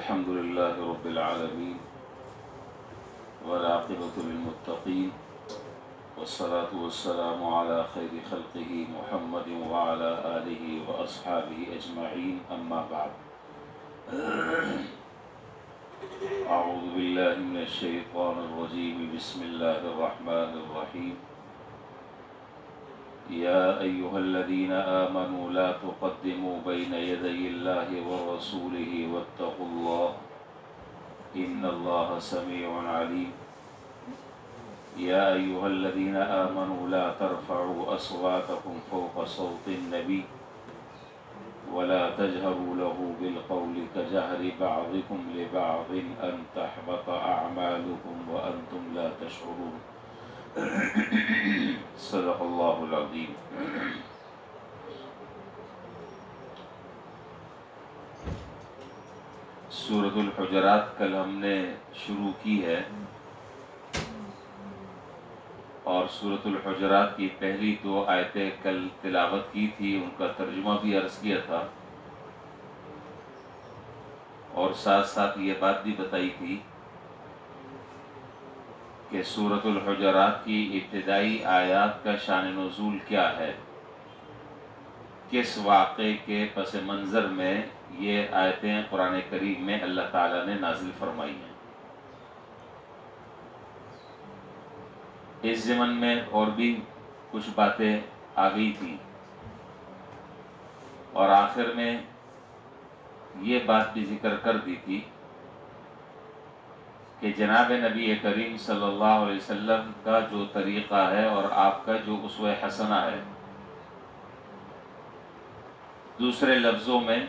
الحمد لله رب العالمين والعاقبة للمتقين والصلاة والسلام على خير خلقه محمد وعلى آله وأصحابه أجمعين أما بعد أعوذ بالله من الشيطان الرجيم بسم الله الرحمن الرحيم يا أيها الذين آمنوا لا تقدموا بين يدي الله ورسوله واتقوا الله إن الله سميع عليم يا أيها الذين آمنوا لا ترفعوا أصواتكم فوق صوت النبي ولا تجهروا له بالقول كجهر بعضكم لبعض أن تحبط أعمالكم وأنتم لا تشعرون صدق اللہ العظیم۔ سورۃ الحجرات کل ہم نے شروع کی ہے اور سورۃ الحجرات کی پہلی 2 آیتیں کل تلاوت کی تھی، ان کا ترجمہ بھی عرض کیا تھا اور ساتھ ساتھ یہ بات بھی بتائی تھی کہ سورۃ الحجرات کی ابتدائی آیات کا شان نزول کیا ہے، کس واقعے کے پس منظر میں یہ آیتیں قرآن کریم میں اللہ تعالیٰ نے نازل فرمائی ہیں۔ اس ضمن میں اور بھی کچھ باتیں آ گئی تھیں اور آخر میں یہ بات بھی ذکر کر دی تھی کہ جناب نبی کریم صلی اللہ علیہ وسلم کا جو طریقہ ہے اور آپ کا جو اسوہ حسنہ ہے، دوسرے لفظوں میں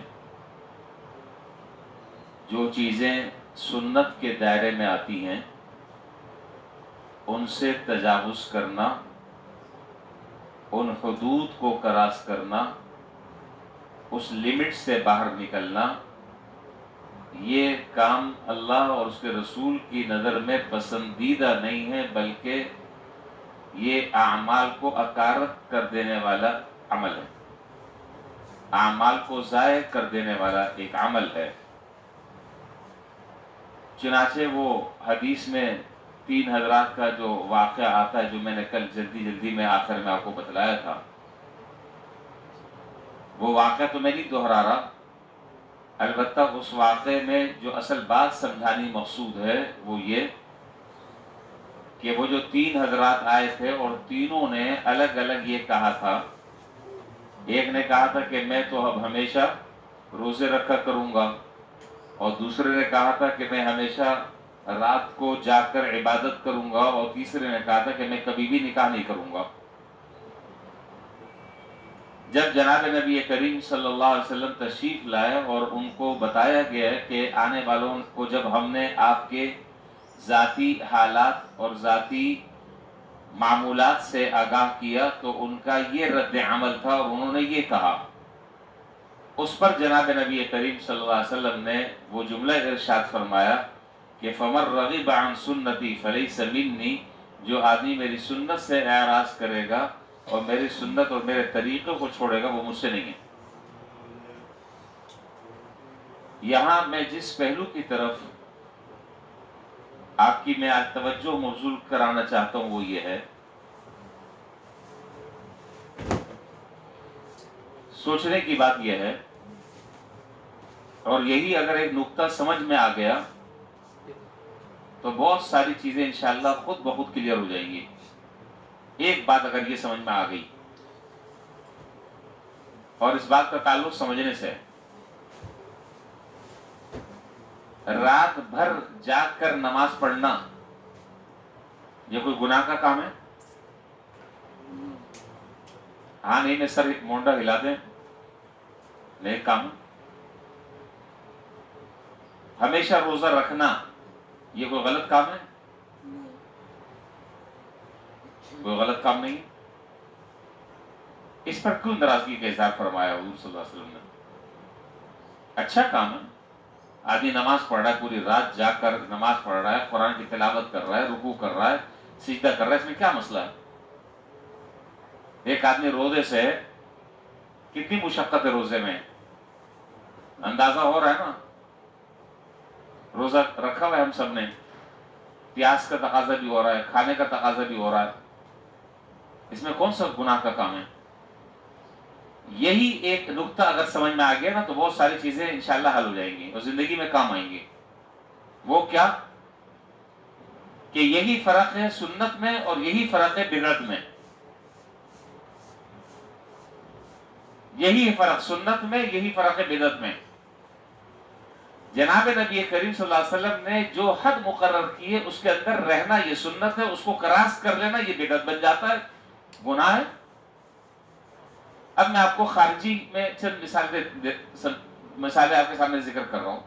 جو چیزیں سنت کے دائرے میں آتی ہیں ان سے تجاوز کرنا، ان حدود کو کراس کرنا، اس لمٹ سے باہر نکلنا، یہ کام اللہ اور اس کے رسول کی نظر میں پسندیدہ نہیں ہے، بلکہ یہ اعمال کو اکارت کر دینے والا عمل ہے، اعمال کو ضائع کر دینے والا ایک عمل ہے۔ چنانچہ وہ حدیث میں 3 حضرات کا جو واقعہ آتا ہے، جو میں نے کل جلدی میں آخر میں آپ کو بتلایا تھا، وہ واقعہ تو میں نہیں دہرا رہا، البتہ اس واقعے میں جو اصل بات سمجھانی مقصود ہے وہ یہ کہ وہ جو 3 حضرات آئے تھے اور تینوں نے الگ الگ یہ کہا تھا۔ ایک نے کہا تھا کہ میں تو اب ہمیشہ روزے رکھا کروں گا، اور دوسرے نے کہا تھا کہ میں ہمیشہ رات کو جاگ کر عبادت کروں گا، اور تیسرے نے کہا تھا کہ میں کبھی بھی نکاح نہیں کروں گا۔ جب جناب نبی کریم صلی اللہ علیہ وسلم تشریف لائے اور ان کو بتایا گیا کہ آنے والوں کو جب ہم نے آپ کے ذاتی حالات اور ذاتی معمولات سے آگاہ کیا تو ان کا یہ رد عمل تھا اور انہوں نے یہ کہا۔ اس پر جناب نبی کریم صلی اللہ علیہ وسلم نے وہ جملہ ارشاد فرمایا کہ فَمَن رَغِبَ عَن سُنَّتِي فَلَيْسَ مِنِّي، جو آدمی میری سنت سے اعراض کرے گا اور میری سنت اور میرے طریقے کو چھوڑے گا وہ مجھ سے نہیں ہے۔ یہاں میں جس پہلو کی طرف آپ کی میں آج توجہ مبذول کرانا چاہتا ہوں وہ یہ ہے، سوچنے کی بات یہ ہے، اور یہی اگر ایک نقطہ سمجھ میں آ گیا تو بہت ساری چیزیں انشاءاللہ خود بخود کلیئر ہو جائیں گی۔ ایک بات اگر یہ سمجھ میں آ گئی، اور اس بات کا تعلق سمجھنے سے، رات بھر جاگ کر نماز پڑھنا یہ کوئی گناہ کا کام ہے؟ ہاں نہیں میں سر مونڈا ہلا دیں، نیک کام۔ ہمیشہ روزہ رکھنا یہ کوئی غلط کام ہے؟ کوئی غلط کام نہیں۔ اس پر کیوں ناراضگی کا اظہار فرمایا حضور صلی اللہ علیہ وسلم نے؟ اچھا کام ہے، آدمی نماز پڑھ رہا ہے، پوری رات جاگ کر نماز پڑھ رہا ہے، قرآن کی تلاوت کر رہا ہے، رکوع کر رہا ہے، سجدہ کر رہا ہے، اس میں کیا مسئلہ ہے؟ ایک آدمی روزے سے کتنی مشقت ہے روزے میں، اندازہ ہو رہا ہے نا؟ روزہ رکھا ہوا ہے ہم سب نے، پیاس کا تقاضا بھی ہو رہا ہے، کھانے کا تقاضا بھی ہو رہا ہے، اس میں کون سا گناہ کا کام ہے؟ یہی ایک نقطہ اگر سمجھ میں آ گیا نا تو بہت ساری چیزیں انشاءاللہ حل ہو جائیں گی اور زندگی میں کام آئیں گی۔ وہ کیا کہ یہی فرق ہے سنت میں اور یہی فرق ہے بدعت میں، یہی فرق سنت میں، یہی فرق ہے بدعت میں۔ جناب نبی کریم صلی اللہ علیہ وسلم نے جو حد مقرر کی ہے اس کے اندر رہنا یہ سنت ہے، اس کو کراس کر لینا یہ بدعت بن جاتا ہے، گناہ ہے۔ اب میں آپ کو خارجی میں چند مثالیں آپ کے سامنے ذکر کر رہا ہوں۔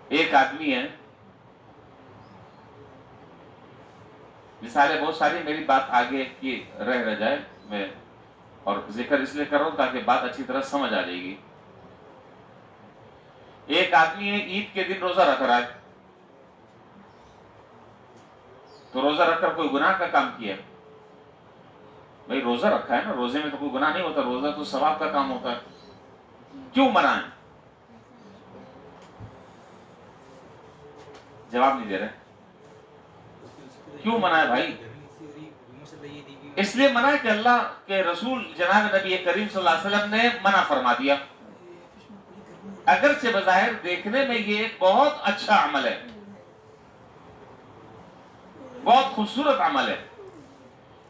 ایک آدمی ہے، مثالیں بہت ساری، میری بات آگے کی رہ جائے، میں اور ذکر اس لیے کر رہا ہوں تاکہ بات اچھی طرح سمجھ آ جائے گی۔ ایک آدمی ہے عید کے دن روزہ رکھ رہا ہے، تو روزہ رکھ کر کوئی گناہ کا کام کیا؟ بھائی روزہ رکھا ہے نا، روزے میں تو کوئی گناہ نہیں ہوتا، روزہ تو ثواب کا کام ہوتا ہے، کیوں منع ہے؟ جواب نہیں دے رہے، کیوں منع ہے بھائی؟ اس لیے منع ہے کہ اللہ کے رسول جناب نبی کریم صلی اللہ علیہ وسلم نے منع فرما دیا۔ اگرچہ بظاہر دیکھنے میں یہ ایک بہت اچھا عمل ہے، بہت خوبصورت عمل ہے،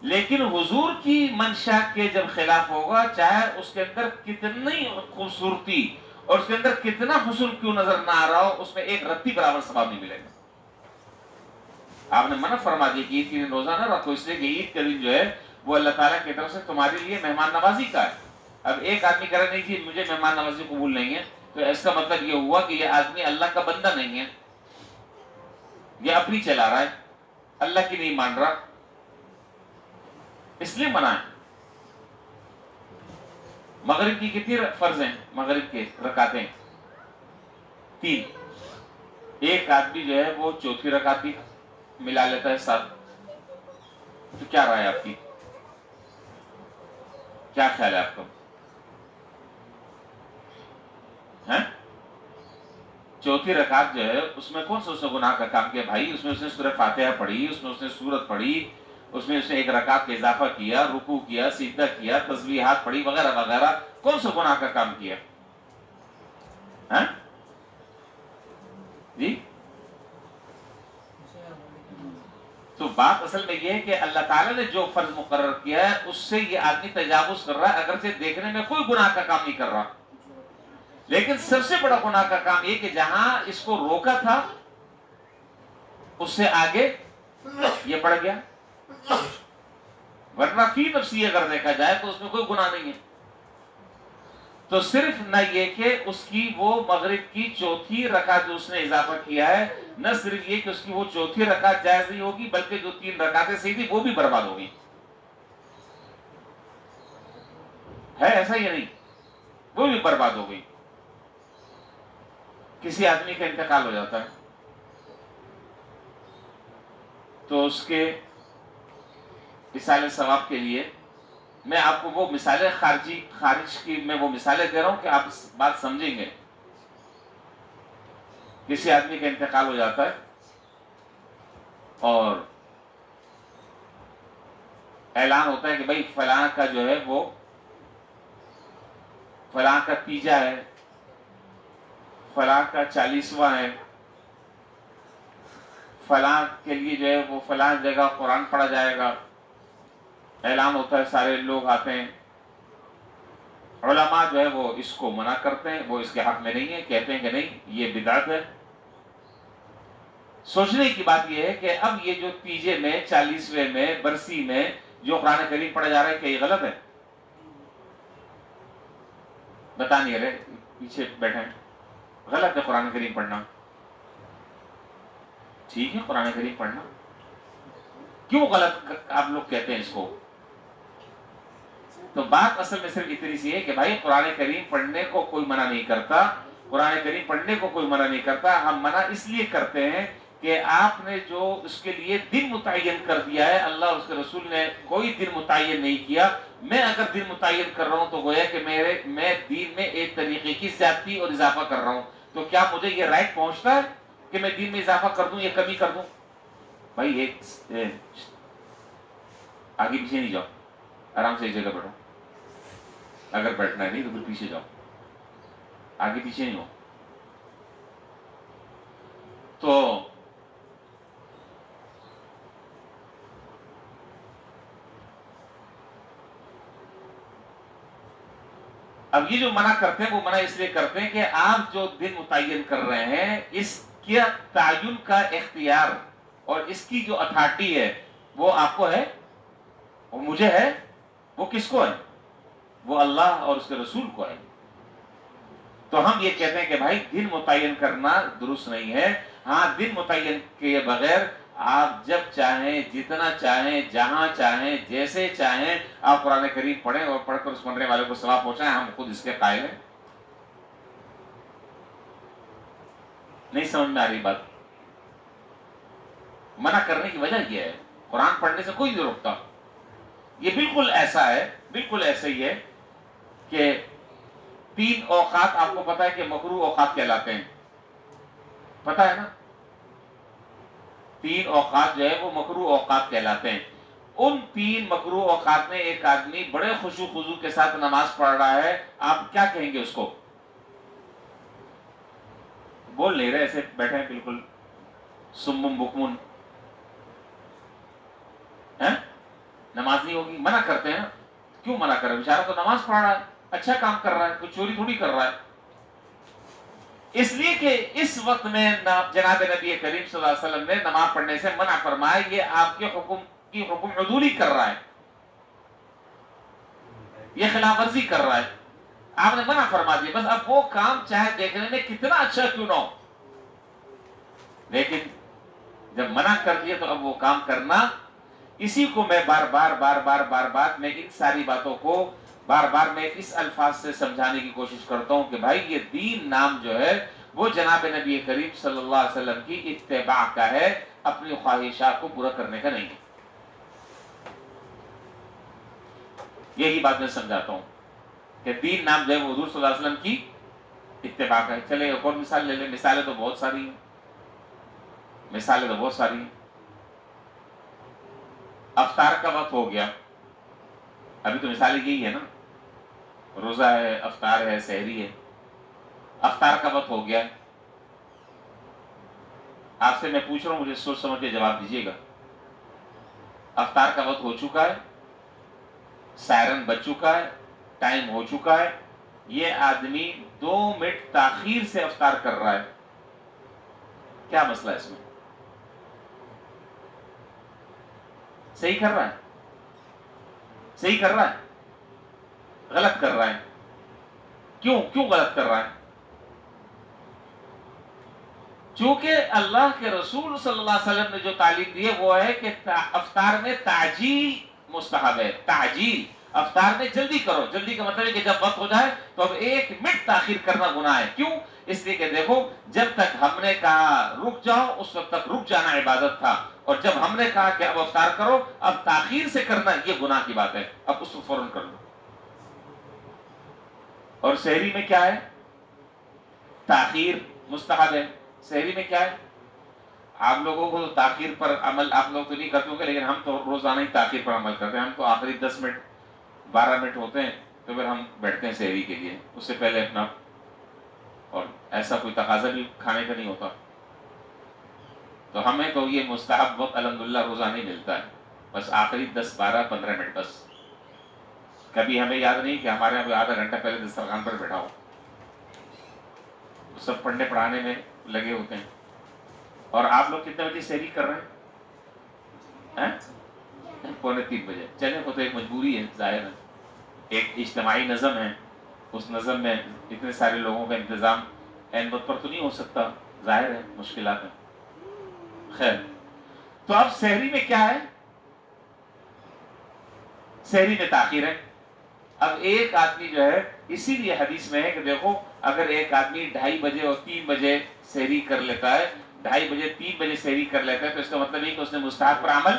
لیکن حضور کی منشا کے جب خلاف ہوگا، چاہے اس کے اندر کتنی خوبصورتی اور اس کے اندر کتنا حسن کیوں نظر نہ آ رہا ہو، اس میں ایک رتی برابر ثواب نہیں ملے گا۔ آپ نے منع فرما دیا کہ عید کے دن روزہ نہ رکھو، اس لیے کہ عید کے دن جو ہے وہ اللہ تعالیٰ کی طرف سے تمہارے لیے مہمان نوازی کا ہے۔ اب ایک آدمی کہہ رہا نہیں جی مجھے مہمان نوازی قبول نہیں ہے، تو اس کا مطلب یہ ہوا کہ یہ آدمی اللہ کا بندہ نہیں ہے، یہ اپنی چلا رہا ہے، اللہ کی نہیں مان رہا، اس لیے منع ہے۔ مغرب کی کتنی فرض ہیں؟ مغرب کے رکعتیں 3۔ ایک آدمی جو ہے وہ چوتھی رکعت بھی ملا لیتا ہے ساتھ، تو کیا رائے آپ کی؟ کیا خیال ہے آپ کو؟ چوتھی رکعت جو ہے اس میں کون سا اس نے گناہ کا کام کیا بھائی؟ اس میں اس نے سورہ فاتحہ پڑھی، اس میں اس نے سورت پڑھی، اس میں اس نے ایک رکعت کا اضافہ کیا، رکوع کیا، سجدہ کیا، تسبیحات پڑھی وغیرہ وغیرہ، کون سا گناہ کا کام کیا؟ جی تو بات اصل میں یہ ہے کہ اللہ تعالیٰ نے جو فرض مقرر کیا ہے اس سے یہ آدمی تجاوز کر رہا ہے، اگرچہ دیکھنے میں کوئی گناہ کا کام نہیں کر رہا، لیکن سب سے بڑا گناہ کا کام یہ کہ جہاں اس کو روکا تھا اس سے آگے یہ بڑھ گیا، ورنہ فی نفسی اگر دیکھا جائے تو اس میں کوئی گناہ نہیں ہے۔ تو صرف نہ یہ کہ اس کی وہ مغرب کی چوتھی رکعت جو اس نے اضافہ کیا ہے، نہ صرف یہ کہ اس کی وہ چوتھی رکعت جائز نہیں ہوگی، بلکہ جو 3 رکعتیں صحیح تھی وہ بھی برباد ہوگی۔ ہے ایسا یا نہیں؟ وہ بھی برباد ہو گئی۔ کسی آدمی کا انتقال ہو جاتا ہے تو اس کے اصالہ ثواب کے لیے میں آپ کو وہ مثالیں خارج کی میں وہ مثالیں دے رہا ہوں کہ آپ بات سمجھیں گے۔ کسی آدمی کا انتقال ہو جاتا ہے اور اعلان ہوتا ہے کہ بھائی فلاں کا جو ہے وہ فلاں کا تیجا ہے، فلاں کا 40واں ہے، فلاں کے لیے جو ہے وہ فلاں جگہ قرآن پڑھا جائے گا، اعلان ہوتا ہے، سارے لوگ آتے ہیں۔ علماء جو ہے وہ اس کو منع کرتے ہیں، وہ اس کے حق میں نہیں ہے، کہتے ہیں کہ نہیں یہ بدعت ہے۔ سوچنے کی بات یہ ہے کہ اب یہ جو تیجے میں، 40ویں میں، برسی میں جو قرآن کریم پڑھا جا رہا ہے کہ یہ غلط ہے؟ بتا نہیں رہے، پیچھے بیٹھے ہیں، غلط ہے قرآن کریم پڑھنا؟ ٹھیک ہے قرآن کریم پڑھنا، کیوں غلط آپ لوگ کہتے ہیں اس کو؟ تو بات اصل میں صرف اتنی سی ہے کہ بھائی قرآن کریم پڑھنے کو کوئی منع نہیں کرتا، قرآن کریم پڑھنے کو کوئی منع نہیں کرتا، ہم منع اس لیے کرتے ہیں کہ آپ نے جو اس کے لیے دن متعین کر دیا ہے، اللہ اور اس کے رسول نے کوئی دن متعین نہیں کیا. میں اگر دن متعین کر رہا ہوں تو گویا کہ میں دین میں ایک طریقے کی زیادتی اور اضافہ کر رہا ہوں. تو کیا مجھے یہ رائٹ پہنچتا ہے کہ میں دین میں اضافہ کر دوں یا کمی کر دوں؟ بھائی ایک آگے پیچھے نہیں جاؤ، آرام سے ایک جگہ بیٹھو. اگر بیٹھنا ہے نہیں تو پھر پیچھے جاؤ، آگے پیچھے نہیں ہو. تو اب یہ جو منع کرتے ہیں وہ منع اس لیے کرتے ہیں کہ آپ جو دن متعین کر رہے ہیں اس کے تعین کا اختیار اور اس کی جو اتھارٹی ہے وہ آپ کو ہے، وہ مجھے ہے. وہ کس کو ہے؟ وہ اللہ اور اس کے رسول کو ہے. تو ہم یہ کہتے ہیں کہ بھائی دن متعین کرنا درست نہیں ہے. ہاں دن متعین کیے بغیر آپ جب چاہیں، جتنا چاہیں، جہاں چاہیں، جیسے چاہیں آپ قرآن کریم پڑھیں اور پڑھ کر اس پڑھنے والے کو ثواب پہنچائیں. ہم خود اس کے قائل ہیں. نہیں سمجھ میں آ رہی بات؟ منع کرنے کی وجہ یہ ہے قرآن پڑھنے سے کوئی نہیں روکتا. یہ بالکل ایسا ہے، بالکل ایسا ہی ہے کہ 3 اوقات آپ کو پتا ہے کہ مکروہ اوقات کہلاتے ہیں، پتا ہے نا؟ 3 اوقات جو ہے وہ مکروہ اوقات کہلاتے ہیں. ان 3 مکروہ اوقات میں ایک آدمی بڑے خشوع خضوع کے ساتھ نماز پڑھ رہا ہے، آپ کیا کہیں گے اس کو؟ بول نہیں رہے، ایسے بیٹھے ہیں بالکل سمم بکمن. نماز نہیں ہوگی، منع کرتے ہیں. کیوں منع کر رہے؟ بیچارہ تو نماز پڑھ رہا ہے، اچھا کام کر رہا ہے، کوئی چوری تھوڑی کر رہا ہے. اس لیے کہ اس وقت میں جناب نبی کریم صلی اللہ علیہ وسلم نے نماز پڑھنے سے منع فرمایا. یہ آپ کے حکم کی حکم عدولی کر رہا ہے، یہ خلاف ورزی کر رہا ہے. آپ نے منع فرما دیا. بس اب وہ کام چاہے دیکھنے میں کتنا اچھا کیوں نہ ہو، لیکن جب منع کر دیا تو اب وہ کام کرنا. اسی کو میں بار بار میں ان ساری باتوں کو بار بار میں اس الفاظ سے سمجھانے کی کوشش کرتا ہوں کہ بھائی یہ دین نام جو ہے وہ جناب نبی کریم صلی اللہ علیہ وسلم کی اتباع کا ہے، اپنی خواہشات کو پورا کرنے کا نہیں ہے. یہی بات میں سمجھاتا ہوں کہ دین نام جو ہے وہ حضور صلی اللہ علیہ وسلم کی اتباع کا ہے. چلے ایک اور مثال لے لیں. مثالیں تو بہت ساری ہیں، افطار کا وقت ہو گیا. ابھی تو مثال یہی ہے نا، روزہ ہے، افطار ہے، سحری ہے. افطار کا وقت ہو گیا. آپ سے میں پوچھ رہا ہوں، مجھے سوچ سمجھ کے جواب دیجیے گا. افطار کا وقت ہو چکا ہے، سائرن بج چکا ہے، ٹائم ہو چکا ہے. یہ آدمی 2 منٹ تاخیر سے افطار کر رہا ہے. کیا مسئلہ ہے اس میں؟ صحیح کر رہا ہے؟ صحیح کر رہا ہے؟ غلط کر رہا ہے؟ کیوں غلط کر رہا ہے؟ چونکہ اللہ کے رسول صلی اللہ علیہ وسلم نے جو تعلیم دی ہے وہ ہے کہ افطار میں تعجیل مستحب ہے. تعجیل، افطار میں جلدی کرو. جلدی کا مطلب ہے کہ جب وقت ہو جائے تو اب 1 منٹ تاخیر کرنا گناہ ہے. کیوں؟ اس لیے کہ دیکھو جب تک ہم نے کہا رک جاؤ اس وقت تک رک جانا عبادت تھا، اور جب ہم نے کہا کہ اب افطار کرو، اب تاخیر سے کرنا یہ گناہ کی بات ہے. اب اس کو فوراً کر لو. اور سحری میں کیا ہے؟ تاخیر مستحب ہے. سحری میں کیا ہے؟ آپ لوگوں کو تاخیر پر عمل آپ لوگ تو نہیں کرتے ہوں گے، لیکن ہم تو روزانہ ہی تاخیر پر عمل کرتے ہیں. ہم تو آخری 10 منٹ 12 منٹ ہوتے ہیں تو پھر ہم بیٹھتے ہیں سحری کے لیے. اس سے پہلے اپنا، اور ایسا کوئی تقاضا بھی کھانے کا نہیں ہوتا. تو ہمیں تو یہ مستحب وقت الحمدللہ روزانہ ہی ملتا ہے. بس آخری 10 12 15 منٹ بس. کبھی ہمیں یاد نہیں کہ ہمارے یہاں کوئی آدھا گھنٹہ پہلے دسترخوان پر بیٹھا ہو. سب پڑھنے پڑھانے میں لگے ہوتے ہیں. اور آپ لوگ کتنے بجے سحری کر رہے ہیں؟ 2:45 بجے. چلے وہ تو ایک مجبوری ہے، ظاہر ہے، ایک اجتماعی نظم ہے. اس نظم میں اتنے سارے لوگوں کا انتظام عین وقت پر تو نہیں ہو سکتا، ظاہر ہے مشکلات ہیں. خیر، تو اب سحری میں کیا ہے؟ سحری میں تاخیر ہے. اب ایک آدمی جو ہے، اسی لیے حدیث میں ہے کہ دیکھو اگر ایک آدمی 2:30 بجے اور 3 بجے سحری کر لیتا ہے 2:30 3 بجے سحری کر لیتا ہے تو اس کا مطلب یہ کہ اس نے مستحب پر عمل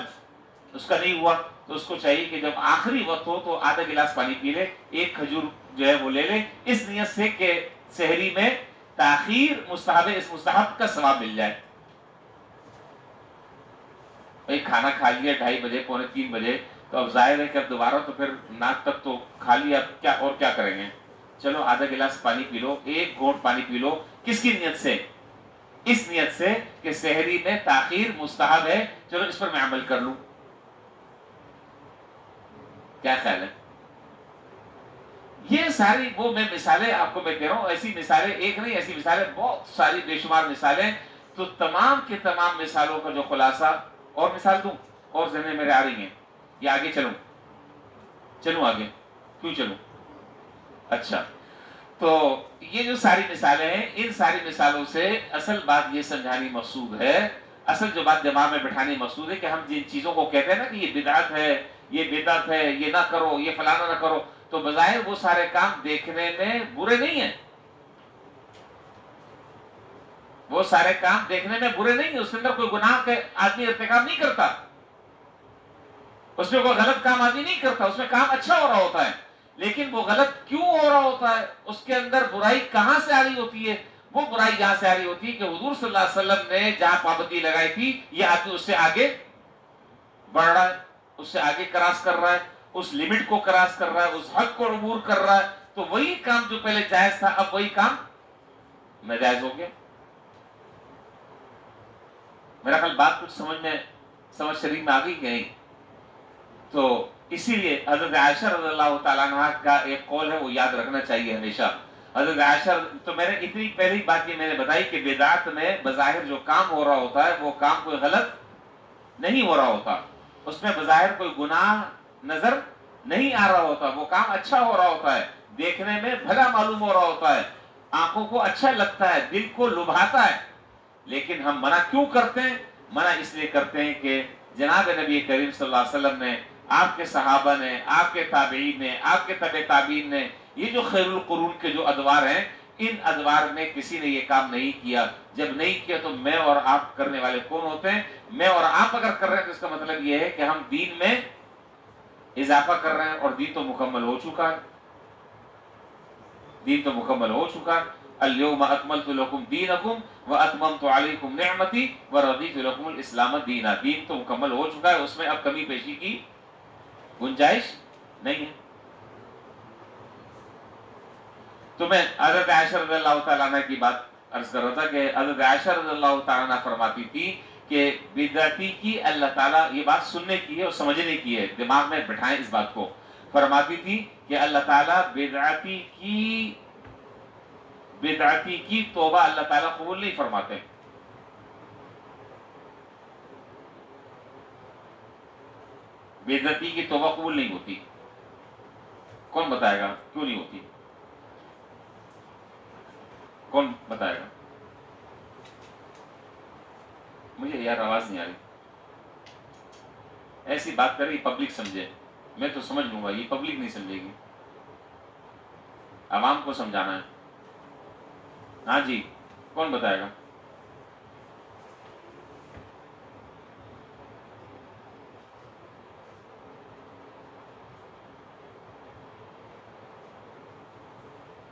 اس کا نہیں ہوا. تو اس کو چاہیے کہ جب آخری وقت ہو تو آدھا گلاس پانی پی لے, ایک کھجور جو ہے وہ لے لے, اس نیت سے کہ سحری میں تاخیر مستحب ہے, اس مستحب کا ثواب مل جائے. بھائی کھانا کھا لیا 2:30 بجے 2:45 بجے, تو اب ظاہر ہے کہ اب دوبارہ تو پھر ناک تک تو کھا لیا, اب کیا اور کیا کریں گے. چلو آدھا گلاس پانی پی لو, ایک گھونٹ پانی پی لو. کس کی نیت سے؟ اس نیت سے کہ سحری میں تاخیر مستحب ہے, چلو اس پر میں عمل کر لوں. کیا خیال ہے؟ یہ ساری وہ میں مثالیں آپ کو میں کہہ رہا ہوں, ایسی مثالیں ایک نہیں, ایسی مثالیں بہت ساری بے شمار مثالیں. تو تمام کے تمام مثالوں کا جو خلاصہ, اور مثال دوں اور ذہن میرے آ رہی ہیں, یہ آگے چلوں آگے کیوں چلوں؟ اچھا, تو یہ جو ساری مثالیں ہیں, ان ساری مثالوں سے اصل بات یہ سمجھانی مقصود ہے, اصل جو بات دماغ میں بٹھانی مقصود ہے کہ ہم جن چیزوں کو کہتے ہیں نا کہ یہ بدعت ہے, یہ بدعت ہے, یہ نہ کرو, یہ فلانا نہ کرو, تو بظاہر وہ سارے کام دیکھنے میں برے نہیں ہیں, وہ سارے کام دیکھنے میں برے نہیں ہیں, اس کے اندر کوئی گناہ کے آدمی ارتکاب نہیں کرتا, اس میں کوئی غلط کام آدمی نہیں کرتا, اس میں کام اچھا ہو رہا ہوتا ہے. لیکن وہ غلط کیوں ہو رہا ہوتا ہے, اس کے اندر برائی کہاں سے آ رہی ہوتی ہے؟ وہ برائی یہاں سے آ رہی ہوتی ہے کہ حضور صلی اللہ علیہ وسلم نے جہاں پابندی لگائی تھی, یہ آدمی اس سے آگے بڑھ رہا ہے, اس سے آگے کراس کر رہا ہے, اس لمٹ کو کراس کر رہا ہے, اس حد کو عبور کر رہا ہے. تو وہی کام جو پہلے جائز تھا, اب وہی کام ناجائز ہو گیا. میرا خیال بات کچھ سمجھ شریف میں آ گئی کہ نہیں؟ تو اسی لیے حضرت عائشہ رضی اللہ تعالیٰ عنہ کا ایک قول ہے, وہ یاد رکھنا چاہیے ہمیشہ. حضرت عائشہ, تو میں نے اتنی پہلی بات یہ میں نے بتائی کہ بدعت میں بظاہر جو کام ہو رہا ہوتا ہے وہ کام کوئی غلط نہیں ہو رہا ہوتا, اس میں بظاہر کوئی گناہ نظر نہیں آ رہا ہوتا, وہ کام اچھا ہو رہا ہوتا ہے, دیکھنے میں بھلا معلوم ہو رہا ہوتا ہے, آنکھوں کو اچھا لگتا ہے, دل کو لبھاتا ہے. لیکن ہم منع کیوں کرتے ہیں؟ منع اس لیے کرتے ہیں کہ جناب نبی کریم صلی اللہ علیہ وسلم نے, آپ کے صحابہ نے, آپ کے تابعین نے, آپ کے تبع تابعین نے, یہ جو خیر القرون کے جو ادوار ہیں, ان ادوار میں کسی نے یہ کام نہیں کیا. جب نہیں کیا تو میں اور آپ کرنے والے کون ہوتے ہیں؟ میں اور آپ اگر کر رہے ہیں تو اس کا مطلب یہ ہے کہ ہم دین میں اضافہ کر رہے ہیں, اور دین تو مکمل ہو چکا ہے, دین تو مکمل ہو چکا ہے. اليوم اکملت لکم دینکم واتممت علیکم نعمتی ورضیت لکم الاسلام دینا. دین تو مکمل ہو چکا ہے, اس میں اب کمی پیشی کی گنجائش نہیں ہے. تو میں حضرت عائشہ رضی اللہ تعالیٰ عنہ کی بات عرض کر رہا تھا کہ حضرت عائشہ رضی اللہ تعالیٰ عنہ فرماتی تھی کہ بدعتی کی اللہ تعالیٰ, یہ بات سننے کی ہے اور سمجھنے کی ہے, دماغ میں بٹھائیں اس بات کو. فرماتی تھی کہ اللہ تعالیٰ بدعتی کی توبہ اللہ تعالیٰ قبول نہیں فرماتے. بدعتی کی توبہ قبول نہیں ہوتی. کون بتائے گا کیوں نہیں ہوتی؟ کون بتائے گا؟ مجھے یار آواز نہیں آ رہی. ایسی بات کرے پبلک سمجھے, میں تو سمجھ لوں گا, یہ پبلک نہیں سمجھے گی, عوام کو سمجھانا ہے. ہاں جی, کون بتائے گا؟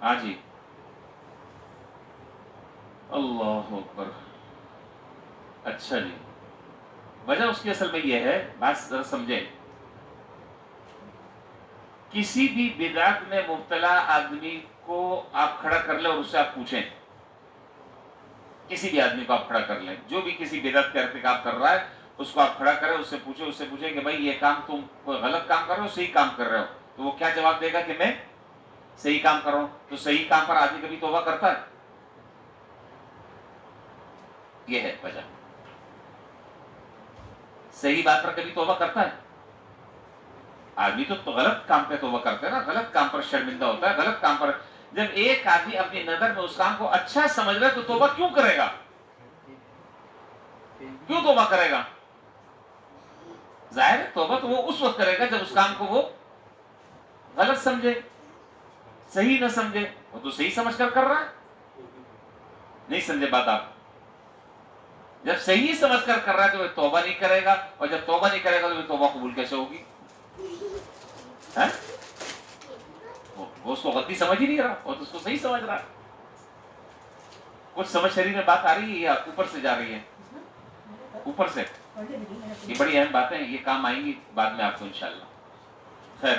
ہاں جی, اللہ اکبر. اچھا جی, وجہ اس کی اصل میں یہ ہے, بات ذرا سمجھیں. کسی بھی بدعت میں مبتلا آدمی کو آپ کھڑا کر لیں اور اس سے آپ پوچھیں, کسی بھی آدمی کو آپ کھڑا کر لیں جو بھی کسی بدعت کا ارتکاب کر رہا ہے, اس کو آپ کھڑا کریں, اس سے پوچھیں کہ بھائی یہ کام تم کوئی غلط کام کر رہے ہو, صحیح کام کر رہے ہو؟ تو وہ کیا جواب دے گا کہ میں صحیح کام کر رہا ہوں. تو صحیح کام پر آدمی کبھی توبہ کرتا ہے؟ یہ ہے وجہ. صحیح بات پر کبھی توبہ کرتا ہے آدمی؟ تو غلط کام پہ توبہ کرتا ہے نا, غلط کام پر شرمندہ ہوتا ہے, غلط کام پر. جب ایک آدمی اپنی نظر میں اس کام کو اچھا سمجھ رہا ہے تو توبہ کیوں کرے گا؟ کیوں توبہ کرے گا؟ ظاہر ہے توبہ تو وہ اس وقت کرے گا جب اس کام کو وہ غلط سمجھے, صحیح نہ سمجھے. وہ تو صحیح سمجھ کر رہا ہے. نہیں سمجھے بات آپ؟ جب صحیح سمجھ کر رہا ہے تو وہ توبہ نہیں کرے گا، اور جب توبہ نہیں کرے گا تو وہ توبہ قبول کیسے ہوگی؟ وہ اس کو غلطی سمجھ ہی نہیں رہا، اور اس کو صحیح سمجھ رہا ہے۔ کچھ سمجھ شریف میں بات آ رہی ہے یا اوپر سے جا رہی ہے؟ اوپر سے۔ یہ بڑی اہم باتیں ہیں، یہ کام آئیں گی بعد میں آپ کو انشاءاللہ۔ خیر،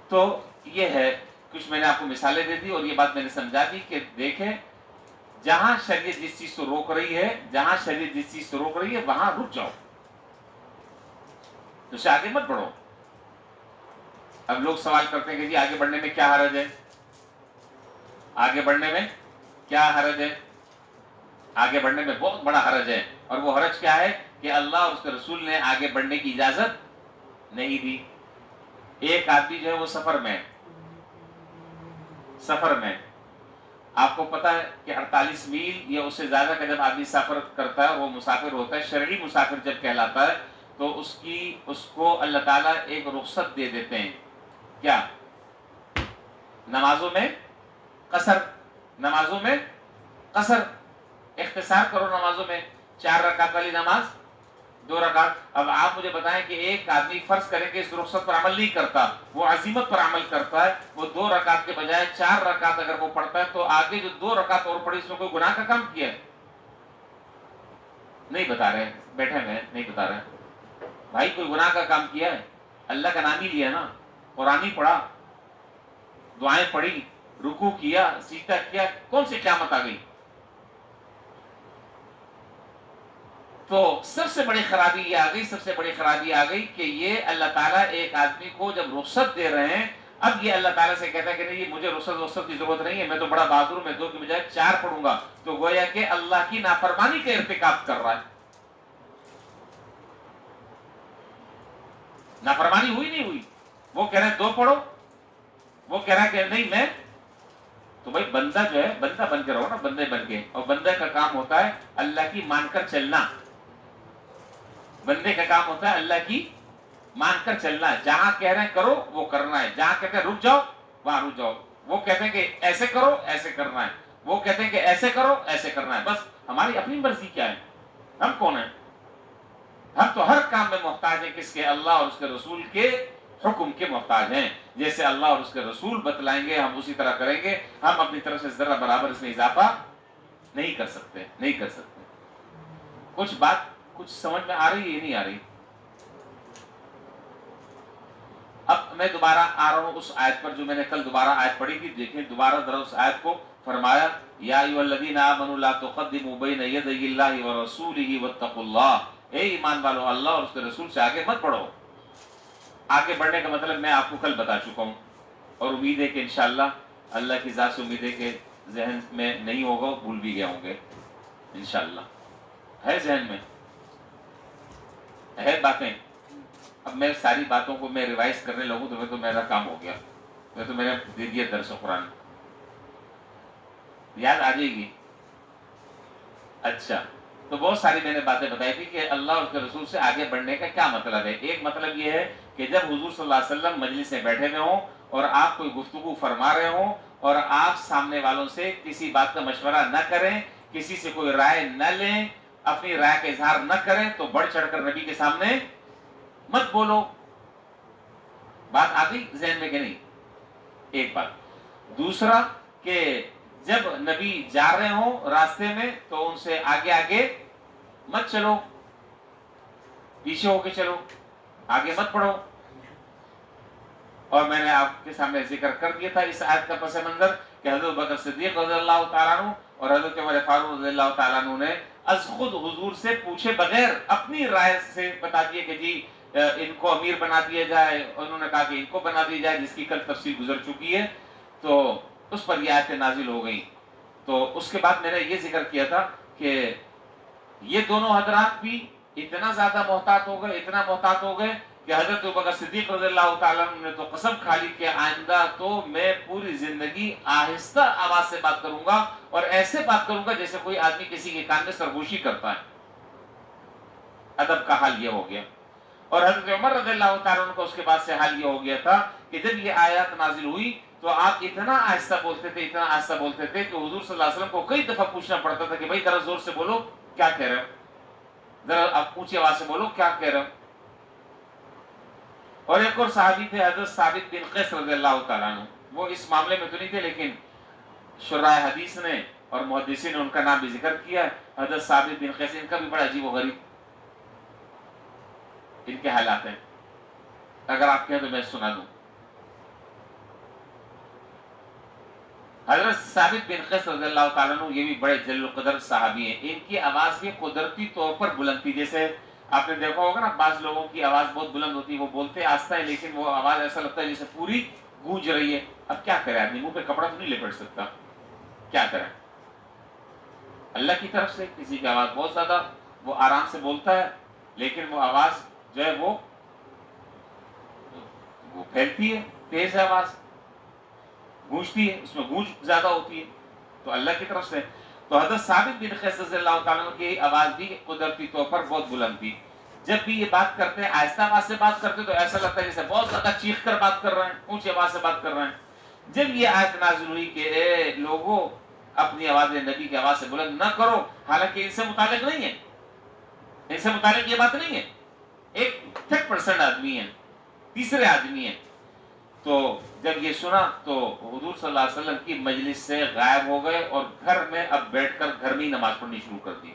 تو یہ ہے کچھ میں نے آپ کو مثالیں دے دی، اور یہ بات میں نے سمجھا دی کہ دیکھیں جہاں شریعت جس چیز سے روک رہی ہے، جہاں شریعت جس چیز سے روک رہی ہے وہاں رک جاؤ، تو اسے آگے مت بڑھو۔ اب لوگ سوال کرتے ہیں کہ جی آگے بڑھنے میں کیا حرج ہے؟ آگے بڑھنے میں کیا حرج ہے؟ آگے بڑھنے میں بہت بڑا حرج ہے، اور وہ حرج کیا ہے کہ اللہ اور اس کے رسول نے آگے بڑھنے کی اجازت نہیں دی۔ ایک آدمی جو ہے وہ سفر میں آپ کو پتا ہے کہ 48 میل یا اس سے زیادہ کا جب آدمی سفر کرتا ہے وہ مسافر ہوتا ہے، شرعی مسافر جب کہلاتا ہے تو اس کو اللہ تعالیٰ ایک رخصت دے دیتے ہیں۔ کیا؟ نمازوں میں قصر، اختصار کرو نمازوں میں، 4 رکعت والی نماز 2 رکعت۔ اب آپ مجھے بتائیں کہ ایک آدمی فرض کریں کہ اس رخصت پر عمل نہیں کرتا، وہ عزیمت پر عمل کرتا ہے، وہ 2 رکعت کے بجائے 4 رکعت اگر وہ پڑھتا ہے تو آگے جو 2 رکعت اور پڑھی اس میں کوئی گناہ کا کام کیا ہے؟ نہیں بتا رہے، بیٹھے ہوئے نہیں بتا رہے بھائی، کوئی گناہ کا کام کیا ہے؟ اللہ کا نام ہی لیا نا، قرآن ہی پڑھا، دعائیں پڑھی، رکوع کیا، سجدہ کیا، کون سی قیامت آ گئی؟ تو سب سے بڑی خرابی یہ آ گئی کہ یہ اللہ تعالیٰ ایک آدمی کو جب رخصت دے رہے ہیں، اب یہ اللہ تعالیٰ سے کہتا ہے کہ نہیں مجھے رخصت کی ضرورت نہیں ہے، میں تو بڑا بہادر ہوں، میں 2 کی بجائے 4 پڑھوں گا، تو گویا کہ اللہ کی نافرمانی کا ارتکاب کر رہا ہے۔ نافرمانی ہوئی نہیں ہوئی؟ وہ کہہ رہے ہیں 2 پڑھو، وہ کہہ رہا ہے کہ نہیں میں، تو بھائی بندہ جو ہے بندہ بن کے رہو نا، بندے بن کے، اور بندے کا کام ہوتا ہے اللہ کی مان کر چلنا، بندے کا کام ہوتا ہے اللہ کی مان کر چلنا ہے، جہاں کہہ رہے ہیں کرو وہ کرنا ہے، جہاں کہتے ہیں رک جاؤ وہاں رک جاؤ، وہ کہتے ہیں کہ ایسے کرو ایسے کرنا ہے، وہ کہتے ہیں کہ ایسے کرو ایسے کرنا ہے، بس ہماری اپنی مرضی کیا ہے؟ ہم کون ہیں؟ ہم تو ہر کام میں محتاج ہیں کس کے؟ اللہ اور اس کے رسول کے حکم کے محتاج ہیں، جیسے اللہ اور اس کے رسول بتلائیں گے ہم اسی طرح کریں گے، ہم اپنی طرف سے ذرا برابر اس میں اضافہ نہیں کر سکتے۔ کچھ سمجھ میں آ رہی ہے نہیں آ رہی؟ اب میں دوبارہ آ رہا ہوں اس آیت پر جو میں نے کل دوبارہ آیت پڑھی تھی، دیکھیں دوبارہ ذرا اس آیت کو، فرمایا یا ایھا الذین آمنوا لا تقدموا بین یدی اللہ ورسولہ واتقوا اللہ، اے ایمان والو اللہ اور اس کے رسول سے آگے مت بڑھو۔ آگے بڑھنے کا مطلب میں آپ کو کل بتا چکا ہوں، اور امید ہے کہ انشاءاللہ اللہ کی ذات سے امید ہے کہ ذہن میں نہیں ہوگا، بھول بھی گئے ہوں گے انشاءاللہ۔ ہے ذہن میں ہے باتیں؟ اب میں ساری باتوں کو میں ریوائز کرنے لگوں تو میرا کام ہو گیا، میں نے دے دیا درس قرآن، یاد آ جائے گی۔ اچھا، تو بہت ساری میں نے باتیں بتائی تھی کہ اللہ اور اس کے رسول سے آگے بڑھنے کا کیا مطلب ہے۔ ایک مطلب یہ ہے کہ جب حضور صلی اللہ علیہ وسلم مجلس میں بیٹھے ہوئے ہوں اور آپ کوئی گفتگو فرما رہے ہوں اور آپ سامنے والوں سے کسی بات کا مشورہ نہ کریں، کسی سے کوئی رائے نہ لیں، اپنی رائے کا اظہار نہ کریں، تو بڑھ چڑھ کر نبی کے سامنے مت بولو۔ بات آ گئی ذہن میں کہ نہیں؟ ایک بات۔ دوسرا کہ جب نبی جا رہے ہوں راستے میں تو ان سے آگے آگے مت چلو، پیچھے ہو کے چلو، آگے مت پڑھو۔ اور میں نے آپ کے سامنے ذکر کر دیا تھا اس آیت کا پس منظر کہ حضرت بکر صدیق رضی اللہ تعالیٰ عنہ اور حضرت عمر فاروق رضی اللہ تعالیٰ عنہ نے از خود حضور سے پوچھے بغیر اپنی رائے سے بتا دیے کہ جی ان کو امیر بنا دیا جائے، انہوں نے کہا کہ ان کو بنا دیا جائے، جس کی کل تفصیل گزر چکی ہے، تو اس پر یہ آیتیں نازل ہو گئیں۔ تو اس کے بعد میں نے یہ ذکر کیا تھا کہ یہ دونوں حضرات بھی اتنا زیادہ محتاط ہو گئے کہ حضرت ابوبکر صدیق رضی اللہ تعالیٰ عنہ نے تو قسم کھا لی کہ آئندہ تو میں پوری زندگی آہستہ آواز سے بات کروں گا اور ایسے بات کروں گا جیسے کوئی آدمی کسی کے کان میں سرگوشی کرتا ہے۔ ادب کا حال یہ ہو گیا۔ اور حضرت عمر رضی اللہ تعالیٰ عنہ کو اس کے بعد سے حال یہ ہو گیا تھا کہ جب یہ آیات نازل ہوئی تو آپ اتنا آہستہ بولتے تھے کہ حضور صلی اللہ علیہ وسلم کو کئی دفعہ پوچھنا پڑتا تھا کہ بھائی ذرا زور سے بولو، کیا کہہ رہے ہو؟ ذرا آپ اونچی آواز سے بولو کیا کہہ رہے ہو. اور ایک اور صحابی تھے حضرت ثابت بن قیس رضی اللہ تعالیٰ عنہ. وہ اس معاملے میں تو نہیں تھے لیکن شراح حدیث نے اور محدثین نے ان کا نام بھی ذکر کیا. حضرت ثابت بن قیس، ان کا بھی بڑا عجیب و غریب ان کے حالات ہیں. اگر آپ کہیں تو میں سنا دوں. حضرت ثابت بن قیس رضی اللہ تعالیٰ عنہ یہ بھی بڑے جلیل القدر صحابی ہیں. ان کی آواز بھی قدرتی طور پر بلند تھی. جیسے آپ نے دیکھا ہوگا نا بعض لوگوں کی آواز بہت بلند ہوتی ہے، وہ بولتے آہستہ ہے لیکن وہ آواز ایسا لگتا ہے جیسے پوری گونج رہی ہے. اب کیا کرے آدمی، منہ پہ کپڑا تو نہیں لپیٹ سکتا، کیا کرے. اللہ کی طرف سے کسی کی آواز بہت زیادہ وہ آرام سے بولتا ہے لیکن وہ آواز جو ہے وہ پھیلتی ہے، تیز ہے آواز، گونجتی ہے، اس میں گونج زیادہ ہوتی ہے، تو اللہ کی طرف سے. تو حضرت ثابت بن قیس رضی اللہ تعالیٰ عنہ کی آواز بھی قدرتی طور پر بہت بلند تھی. جب بھی یہ بات کرتے ہیں آہستہ آواز سے بات کرتے تو ایسا لگتا ہے جیسے بہت زیادہ چیخ کر بات کر رہے ہیں، اونچی آواز سے بات کر رہے ہیں. جب یہ آیت نازل ہوئی کہ اے لوگوں اپنی آواز نبی کی آواز سے بلند نہ کرو، حالانکہ ان سے متعلق نہیں ہے، ان سے متعلق یہ بات نہیں ہے، ایک 30% آدمی ہے، تیسرے آدمی ہے. تو جب یہ سنا تو حضور صلی اللہ علیہ وسلم کی مجلس سے غائب ہو گئے اور گھر میں اب بیٹھ کر گھر میں ہی نماز پڑھنی شروع کر دی.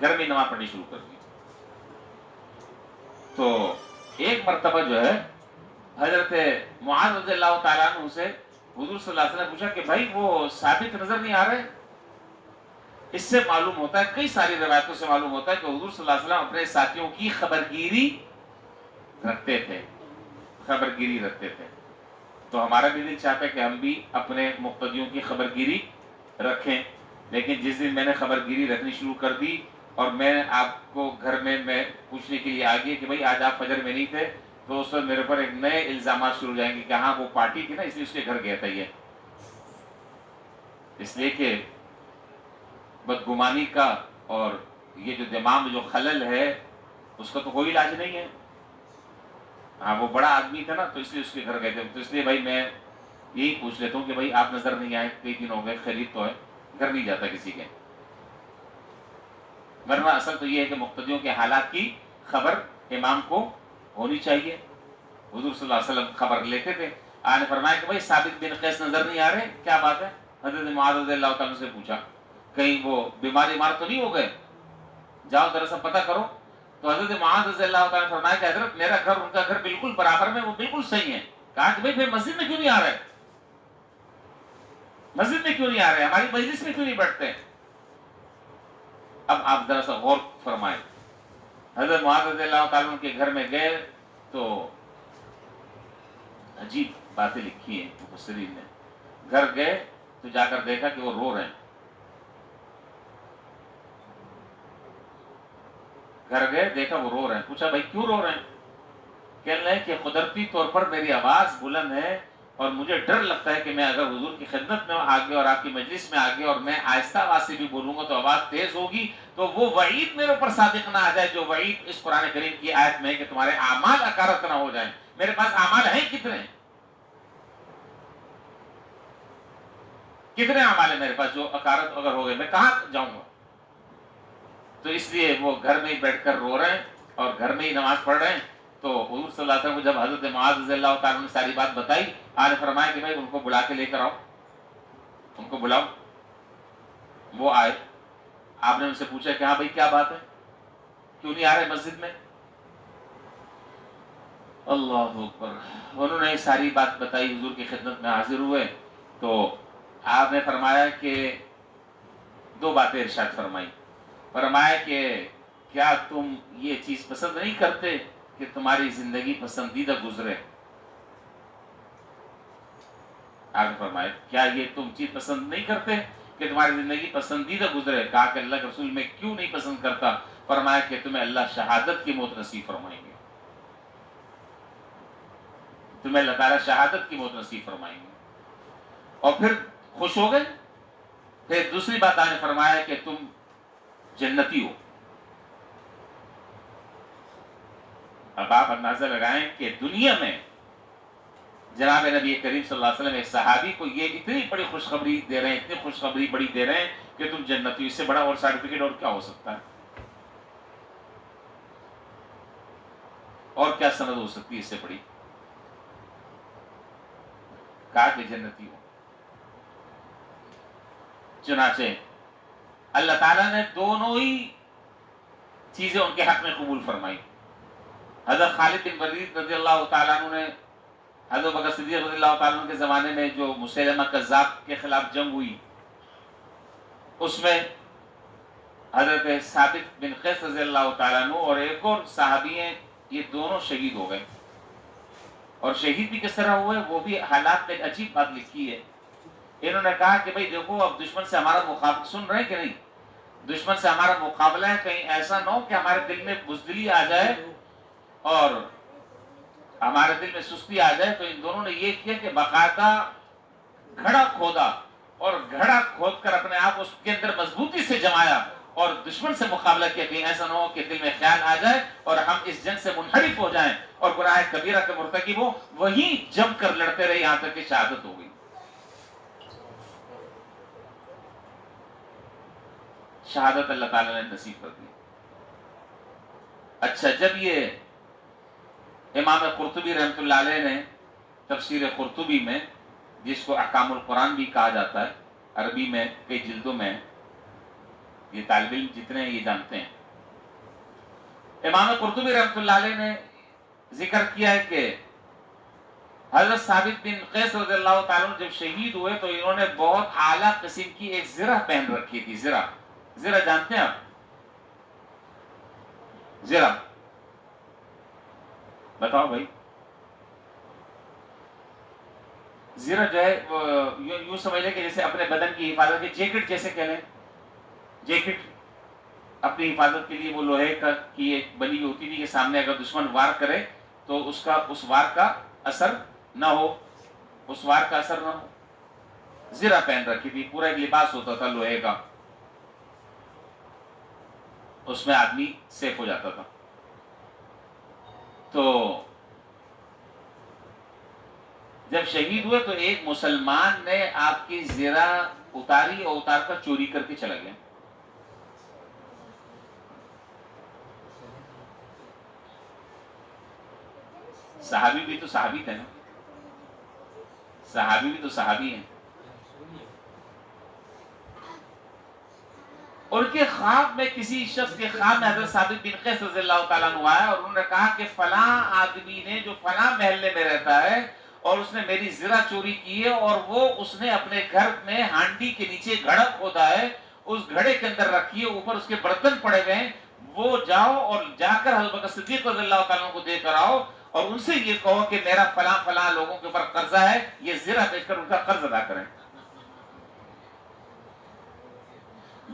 گھر میں نماز پڑھنی شروع کر دی. تو ایک مرتبہ جو ہے حضرت معاذ رضی اللہ تعالیٰ عنہ سے حضور صلی اللہ علیہ وسلم نے پوچھا کہ بھائی وہ ثابت نظر نہیں آ رہے؟ اس سے معلوم ہوتا ہے، کئی ساری روایتوں سے معلوم ہوتا ہے کہ حضور صلی اللہ علیہ وسلم اپنے ساتھیوں کی خبرگیری رکھتے تھے، خبرگیری رکھتے تھے. تو ہمارا بھی دل چاہتا ہے کہ ہم بھی اپنے مقتدیوں کی خبرگیری رکھیں. لیکن جس دن میں نے خبرگیری رکھنی شروع کر دی اور میں آپ کو گھر میں پوچھنے کے لیے آ گئی کہ بھائی آج آپ فجر میں نہیں تھے، تو اس وقت میرے پر ایک نئے الزامات شروع ہو جائیں گے کہ ہاں وہ پارٹی تھی نا اس لیے اس کے گھر گیا تھا. یہ اس لیے کہ بدگمانی کا اور یہ جو دماغ میں جو خلل ہے اس کا تو کوئی علاج نہیں ہے. ہاں وہ بڑا آدمی تھا نا تو اس لیے اس کے گھر گئے تھے. تو اس لیے بھائی میں یہی پوچھ لیتا ہوں کہ بھائی آپ نظر نہیں آئے، کئی دن ہو گئے، خرید تو ہے، گھر نہیں جاتا کسی کے. ورنہ اصل تو یہ ہے کہ مقتدیوں کے حالات کی خبر امام کو ہونی چاہیے. حضور صلی اللہ علیہ وسلم خبر لیتے تھے. آپ نے فرمایا کہ بھائی ثابت بن قیس نظر نہیں آ رہے، کیا بات ہے؟ حضرت معاذ رضی اللہ تعالیٰ سے پوچھا کہیں وہ بیمار تو نہیں ہو گئے، جاؤ ذرا پتہ کرو. تو حضرت معاذ رضی اللہ تعالیٰ نے فرمایا کہ حضرت میرا گھر ان کا گھر بالکل برابر میں، وہ بالکل صحیح ہے. کہا کہ بھائی پھر مسجد میں کیوں نہیں آ رہے، مسجد میں کیوں نہیں آ رہے، ہماری مجلس میں کیوں نہیں بیٹھتے؟ اب آپ ذرا سا غور فرمائیں. حضرت معاذ رضی اللہ تعالیٰ کے گھر میں گئے تو عجیب باتیں لکھی ہیں مفسرین نے. گھر گئے تو جا کر دیکھا کہ وہ رو رہے ہیں. گھر گئے دیکھا وہ رو رہے ہیں. پوچھا بھائی کیوں رو رہے ہیں؟ کہنے لگے کہ قدرتی طور پر میری آواز بلند ہے اور مجھے ڈر لگتا ہے کہ میں اگر حضور کی خدمت میں آگے اور آپ کی مجلس میں آگے اور میں آہستہ آواز سے بھی بولوں گا تو آواز تیز ہوگی تو وہ وعید میرے اوپر صادق نہ آ جائے جو وعید اس قرآن کریم کی آیت میں ہے کہ تمہارے اعمال اکارت نہ ہو جائیں. میرے پاس اعمال ہیں کتنے اعمال ہیں میرے پاس جو اکارت اگر ہو گئے میں کہاں جاؤں گا. تو اس لیے وہ گھر میں ہی بیٹھ کر رو رہے ہیں اور گھر میں ہی نماز پڑھ رہے ہیں. تو حضور صلی اللہ علیہ وسلم کو جب حضرت معاذ رضی اللہ تعالیٰ نے ساری بات بتائی، آپ نے فرمایا کہ بھائی ان کو بلا کے لے کر آؤ، ان کو بلاؤ. وہ آئے. آپ نے ان سے پوچھا کہ ہاں بھائی کیا بات ہے، کیوں نہیں آ رہے مسجد میں؟ اللہ اکبر. انہوں نے ساری بات بتائی، حضور کی خدمت میں حاضر ہوئے. تو آپ نے فرمایا کہ دو باتیں ارشاد فرمائی. فرمایا کہ کیا تم یہ چیز پسند نہیں کرتے کہ تمہاری زندگی پسندیدہ گزرے؟ آپ نے فرمایا کیا یہ تم چیز پسند نہیں کرتے کہ تمہاری زندگی پسندیدہ گزرے؟ کہا کہ اللہ کے رسول میں کیوں نہیں پسند کرتا؟ فرمایا کہ تمہیں اللہ شہادت کی موت نصیب فرمائیں گے، تمہیں اللہ تعالیٰ شہادت کی موت نصیب فرمائیں گے. اور پھر خوش ہو گئے. پھر دوسری بات آپ نے فرمایا کہ تم جنتی ہو. اب آپ اندازہ لگائیں کہ دنیا میں جناب نبی کریم صلی اللہ علیہ وسلم ایک صحابی کو یہ اتنی بڑی خوشخبری دے رہے ہیں، اتنی خوشخبری بڑی دے رہے ہیں کہ تم جنتی، اس سے بڑا اور سرٹیفکیٹ اور کیا ہو سکتا ہے، اور کیا سند ہو سکتی ہے اس سے بڑی؟ کہا کہ جنتی ہو۔ چنانچہ اللہ تعالیٰ نے دونوں ہی چیزیں ان کے حق میں قبول فرمائی۔ حضرت خالد بن ولید رضی اللہ تعالیٰ عنہ نے حضرت بکر صدیق رضی اللہ تعالیٰ عنہ کے زمانے میں جو مسیلمہ کذاب کے خلاف جنگ ہوئی، اس میں حضرت ثابت بن قیس رضی اللہ تعالیٰ عنہ اور ایک اور صحابی ہیں، یہ دونوں شہید ہو گئے۔ اور شہید بھی کس طرح ہوئے، وہ بھی حالات میں ایک عجیب بات لکھی ہے۔ انہوں نے کہا کہ بھئی دیکھو اب دشمن سے ہمارا مقابلہ، سن رہے ہیں کہ نہیں، دشمن سے ہمارا مقابلہ ہے، کہیں ایسا نہ ہو کہ ہمارے دل میں بزدلی آ جائے اور ہمارے دل میں سستی آ جائے۔ تو ان دونوں نے یہ کیا کہ باقاعدہ گھڑا کھودا اور گھڑا کھود کر اپنے آپ اس کے اندر مضبوطی سے جمایا اور دشمن سے مقابلہ کیا، کہیں ایسا نہ ہو کہ دل میں خیال آ جائے اور ہم اس جنگ سے منحرف ہو جائیں اور گناہ کبیرہ کے مرتکب ہو۔ وہیں جم کر لڑتے رہے یہاں تک کہ شہادت ہو گئی۔ شہادت اللہ تعالیٰ نے نصیب کر دی۔ اچھا، جب یہ امام قرطبی رحمۃ اللہ علیہ نے تفسیر قرطبی میں، جس کو احکام القرآن بھی کہا جاتا ہے، عربی میں کئی جلدوں میں، یہ طالب علم جتنے ہیں یہ جانتے ہیں، امام قرطبی رحمۃ اللہ علیہ نے ذکر کیا ہے کہ حضرت ثابت بن قیس رضی اللہ تعالیٰ عنہ جب شہید ہوئے تو انہوں نے بہت اعلیٰ قسم کی ایک زرہ پہن رکھی تھی۔ زرہ جانتے ہیں آپ؟ زرہ بتاؤ بھائی۔ زرہ جو ہے یوں سمجھ لیں کہ جیسے اپنے بدن کی حفاظت کی جیکٹ جیسے کہہ لیں، جیکٹ اپنی حفاظت کے لیے وہ لوہے کی ایک بنی ہوئی ہوتی تھی کہ سامنے اگر دشمن وار کرے تو اس وار کا اثر نہ ہو، اس وار کا اثر نہ ہو۔ زرہ پہن رکھی تھی، پورا ایک لباس ہوتا تھا لوہے کا، اس میں آدمی سیف ہو جاتا تھا۔ تو جب شہید ہوئے تو ایک مسلمان نے آپ کی زرہ اتاری اور اتار کر چوری کر کے چلا گیا۔ صحابی بھی تو صحابی تھے نا، صحابی بھی تو صحابی ہیں۔ ان کے خواب میں، کسی شخص کے خواب میں حضرت ثابت بن قیس رضی اللہ تعالیٰ عنہ آیا اور انہوں نے کہا کہ فلاں آدمی نے جو فلاں محلے میں رہتا ہے اور اس نے میری زرہ چوری کی ہے اور وہ اس نے اپنے گھر میں ہانڈی کے نیچے گھڑا کھودا ہے، اس گھڑے کے اندر رکھی ہے، اوپر اس کے برتن پڑے ہوئے ہیں، وہ جاؤ اور جا کر حضرت بکر صدیق رضی اللہ تعالیٰ عنہ کو دے کر آؤ اور ان سے یہ کہو کہ میرا فلاں فلاں لوگوں کے اوپر قرضہ ہے، یہ زرہ بیچ کر ان کا قرض ادا کریں۔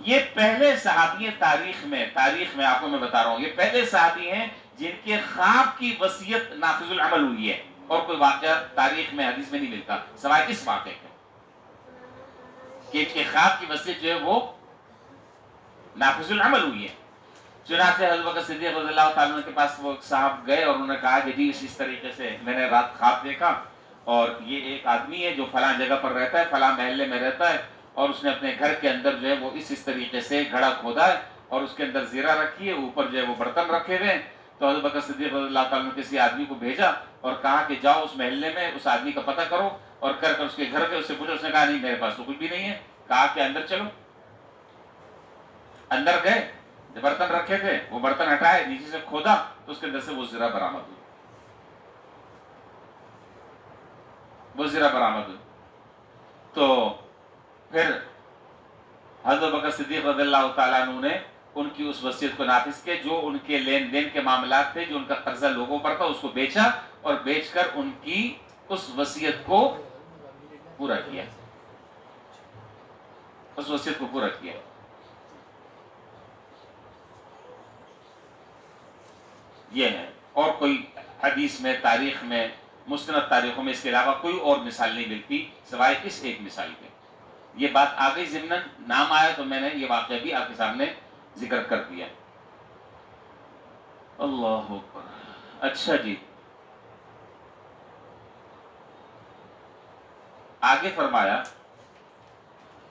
یہ پہلے صحابی ہیں تاریخ میں آپ کو میں بتا رہا ہوں، یہ پہلے صحابی ہیں جن کے خواب کی وصیت نافذ العمل ہوئی ہے، اور کوئی واقعہ تاریخ میں حدیث میں نہیں ملتا سوائے اس واقعے کے کہ ان کے خواب کی وصیت جو ہے وہ نافذ العمل ہوئی ہے۔ چنانچہ حضرت بکر صدیق رضی اللہ تعالیٰ عنہ کے پاس وہ صاحب گئے اور انہوں نے کہا کہ جی اس طریقے سے میں نے رات خواب دیکھا اور یہ ایک آدمی ہے جو فلاں جگہ پر رہتا ہے، فلاں محلے میں رہتا ہے، اور اس نے اپنے گھر کے اندر جو ہے وہ اس طریقے سے گھڑا کھودا ہے اور اس کے اندر زیرہ رکھی ہے، اوپر جو ہے وہ برتن رکھے ہوئے ہیں۔ تو حضرت بکر صدیق رضی اللہ تعالیٰ نے کسی آدمی کو بھیجا اور کہا کہ جاؤ اس محلے میں اس آدمی کا پتہ کرو اور کر اس کے گھر کے اس سے پوچھو۔ اس نے کہا نہیں میرے پاس تو کچھ بھی نہیں ہے۔ کہا کہ اندر چلو۔ اندر گئے، جو برتن رکھے تھے وہ برتن ہٹائے، نیچے سے کھودا تو اس کے اندر سے وہ زرہ برآمد ہوئی، وہ زرہ برآمد ہوئی۔ تو پھر حضرت بکر صدیق رضی اللہ تعالیٰ عنہ نے ان کی اس وصیت کو نافذ کیا، جو ان کے لین دین کے معاملات تھے، جو ان کا قرضہ لوگوں پر تھا، اس کو بیچا اور بیچ کر ان کی اس وصیت کو پورا کیا، اس وصیت کو پورا کیا۔ یہ ہے، اور کوئی حدیث میں، تاریخ میں، مستند تاریخوں میں اس کے علاوہ کوئی اور مثال نہیں ملتی سوائے اس ایک مثال کے۔ یہ بات آ گئی ضمناً، نام آیا تو میں نے یہ واقعہ بھی آپ کے سامنے ذکر کر دیا۔ اللہ اکبر۔ اچھا جی، آگے فرمایا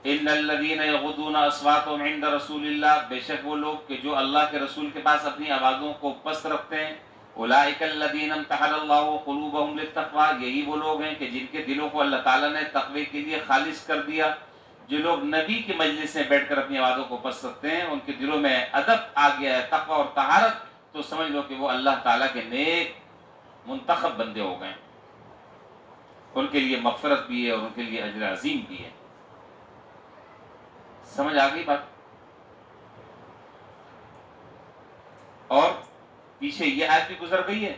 ان الذین یغضون اصواتهم عند رسول اللہ، بے شک وہ لوگ کہ جو اللہ کے رسول کے پاس اپنی آوازوں کو پست رکھتے ہیں، اولئک الذین امتحن اللہ قلوبهم للتقوی، یہی وہ لوگ ہیں کہ جن کے دلوں کو اللہ تعالیٰ نے تقوی کے لیے خالص کر دیا۔ جو لوگ نبی کی مجلس میں بیٹھ کر اپنی آوازوں کو پست رکھتے ہیں، ان کے دلوں میں ادب آ گیا ہے، تقوی اور طہارت، تو سمجھ لو کہ وہ اللہ تعالیٰ کے نیک منتخب بندے ہو گئے، ان کے لیے مغفرت بھی ہے اور ان کے لیے اجر عظیم بھی ہے۔ سمجھ آ گئی بات؟ اور پیچھے یہ آیت بھی گزر گئی ہے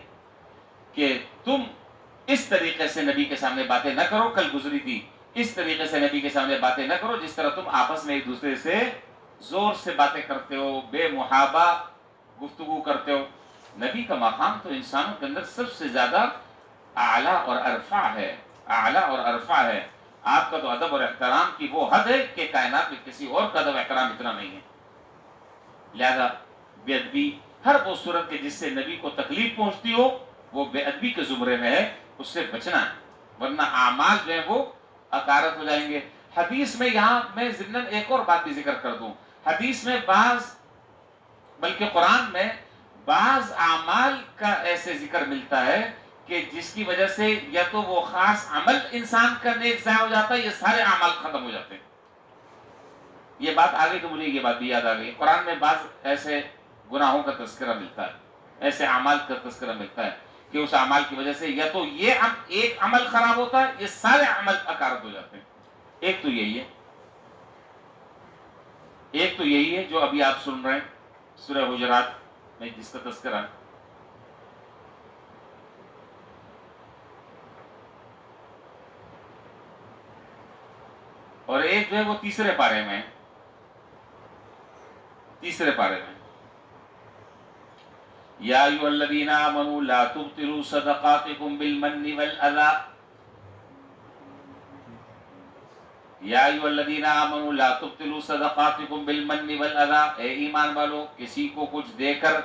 کہ تم اس طریقے سے نبی کے سامنے باتیں نہ کرو، کل گزری تھی، اس طریقے سے نبی کے سامنے باتیں نہ کرو جس طرح تم آپس میں ایک دوسرے سے زور سے باتیں کرتے ہو، بے محابہ گفتگو کرتے ہو۔ نبی کا مقام تو انسانوں کے اندر سب سے زیادہ اعلیٰ اور ارفع ہے، اعلیٰ اور ارفع ہے۔ آپ کا تو ادب اور احترام کی وہ حد ہے کہ کائنات میں کسی اور کا ادب احترام اتنا نہیں ہے۔ لہذا بے ادبی ہر وہ صورت کے جس سے نبی کو تکلیف پہنچتی ہو وہ بے ادبی کے زمرے میں ہے، اس سے بچنا ہے، ورنہ اعمال جو ہیں وہ اکارت ہو جائیں گے۔ حدیث میں یہاں میں ضمناً ایک اور بات بھی ذکر کر دوں، حدیث میں بعض بلکہ قرآن میں بعض اعمال کا ایسے ذکر ملتا ہے کہ جس کی وجہ سے یا تو وہ خاص عمل انسان کا نیک ضائع ہو جاتا ہے یا سارے اعمال ختم ہو جاتے ہیں۔ یہ بات آ گئی تو مجھے یہ بات بھی یاد آ گئی، قرآن میں بعض ایسے گناہوں کا تذکرہ ملتا ہے، ایسے اعمال کا تذکرہ ملتا ہے کہ اس اعمال کی وجہ سے یا تو یہ ایک عمل خراب ہوتا ہے یا سارے عمل اکارت ہو جاتے ہیں۔ ایک تو یہی ہے، ایک تو یہی ہے جو ابھی آپ سن رہے ہیں سورہ حجرات میں جس کا تذکرہ ہے، اور ایک جو ہے وہ تیسرے پارے میں، تیسرے پارے میں یا ایھا الذین آمنوا لا تبطلوا صدقاتکم بالمن والاذی، یا ایھا الذین آمنوا لا تبطلوا صدقاتکم بالمن والاذی، اے ایمان والو کسی کو کچھ دے کر،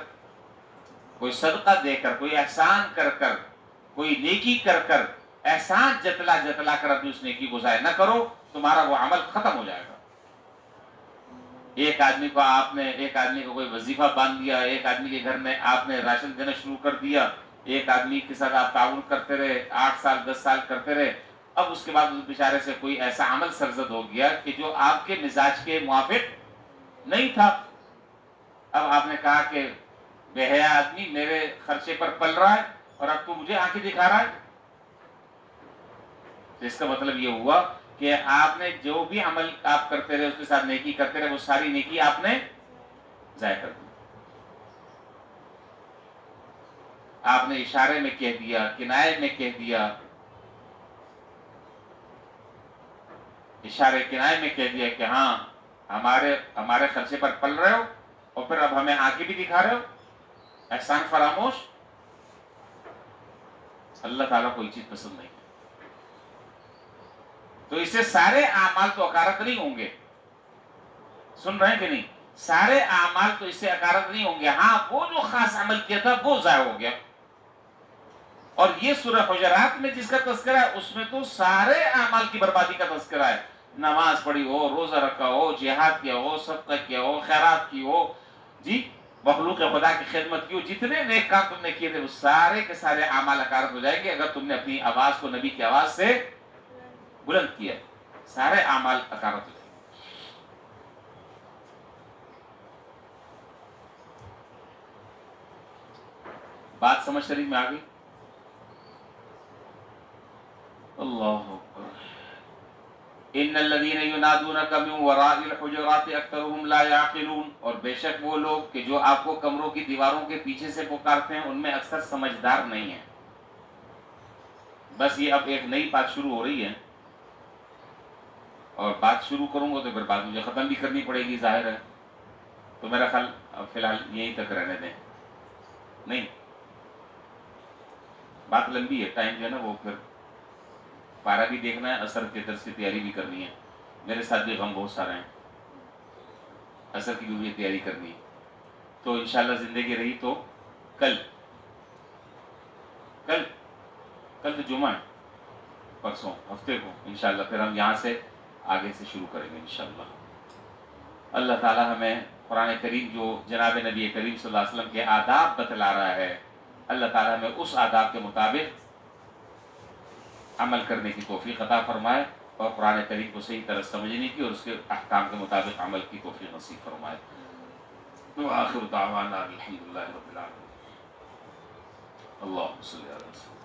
کوئی صدقہ دے کر، کوئی احسان کر کر، کوئی نیکی کر کر، احسان جتلا جتلا کر اپنی اس نیکی کو ضائع نہ کرو، تمہارا وہ عمل ختم ہو جائے گا۔ ایک آدمی کو کوئی وظیفہ باندھ دیا، ایک آدمی کے گھر میں آپ نے راشن دینا شروع کر دیا، ایک آدمی کے ساتھ آپ تعاون کرتے رہے، 8 سال 10 سال کرتے رہے، اب اس کے بعد اس بیچارے سے کوئی ایسا عمل سرزد ہو گیا کہ جو آپ کے مزاج کے موافق نہیں تھا۔ اب آپ نے کہا کہ بے حیا آدمی میرے خرچے پر پل رہا ہے اور اب تو مجھے آنکھیں دکھا رہا ہے، تو اس کا مطلب یہ ہوا کہ آپ نے جو بھی عمل آپ کرتے رہے اس کے ساتھ نیکی کرتے رہے، وہ ساری نیکی آپ نے ضائع کر دی۔ آپ نے اشارے میں کہہ دیا، کنایے میں کہہ دیا، اشارے کنایے میں کہہ دیا کہ ہاں ہمارے خرچے پر پل رہے ہو اور پھر اب ہمیں آنکھیں بھی دکھا رہے ہو، احسان فراموش۔ اللہ تعالیٰ کو یہ چیز پسند نہیں، تو اس سے سارے اعمال تو اکارت نہیں ہوں گے، سن رہے ہیں کہ نہیں؟ سارے اعمال تو اس سے اکارت نہیں ہوں گے، ہاں وہ جو خاص عمل کیا تھا وہ ضائع ہو گیا۔ اور یہ سورہ حجرات میں جس کا تذکرہ ہے اس میں تو سارے اعمال کی بربادی کا تذکرہ ہے، نماز پڑھی ہو، روزہ رکھا ہو، جہاد کیا ہو، صدقہ کیا ہو، خیرات کی ہو، جی مخلوق خدا کی خدمت کی ہو، جتنے نیک کام تم نے کیے تھے وہ سارے کے سارے اعمال اکارت ہو جائیں گے اگر تم نے اپنی آواز کو نبی کی آواز سے بلند کیا، سارے اعمال اکارت ہو جائیں گے۔ بات سمجھ شریف میں آ گئی؟ اللہ اکبر۔ ان الذین ینادونک من وراء الحجرات اکثرهم لا یعقلون، اور بے شک وہ لوگ کہ جو آپ کو کمروں کی دیواروں کے پیچھے سے پکارتے ہیں ان میں اکثر سمجھدار نہیں ہیں۔ بس یہ اب ایک نئی بات شروع ہو رہی ہے، اور بات شروع کروں گا تو پھر بات مجھے ختم بھی کرنی پڑے گی، ظاہر ہے، تو میرا خیال اب فی الحال یہیں تک رہنے دیں۔ نہیں، بات لمبی ہے، ٹائم جو ہے نا وہ پھر پارا بھی دیکھنا ہے، عصر کے درس کی تیاری بھی کرنی ہے، میرے ساتھ بھی غم بہت سارے ہیں، عصر کی بھی تیاری کرنی ہے، تو انشاءاللہ زندگی رہی تو کل تو جمعہ ہے، پرسوں ہفتے کو انشاءاللہ پھر ہم یہاں سے آگے سے شروع کریں گے انشاءاللہ۔ اللہ تعالی ہمیں قرآن کریم جو جناب نبی کریم صلی اللہ علیہ وسلم کے آداب بتلا رہا ہے، اللہ تعالی ہمیں اس آداب کے مطابق عمل کرنے کی توفیق عطا فرمائے، اور قرآن کریم کو صحیح طرح سمجھنے کی اور اس کے احکام کے مطابق عمل کی توفیق نصیب فرمائے۔ وآخر دعوانا الحمدللہ رب العالمین۔ اللہم صلی علی وسلم۔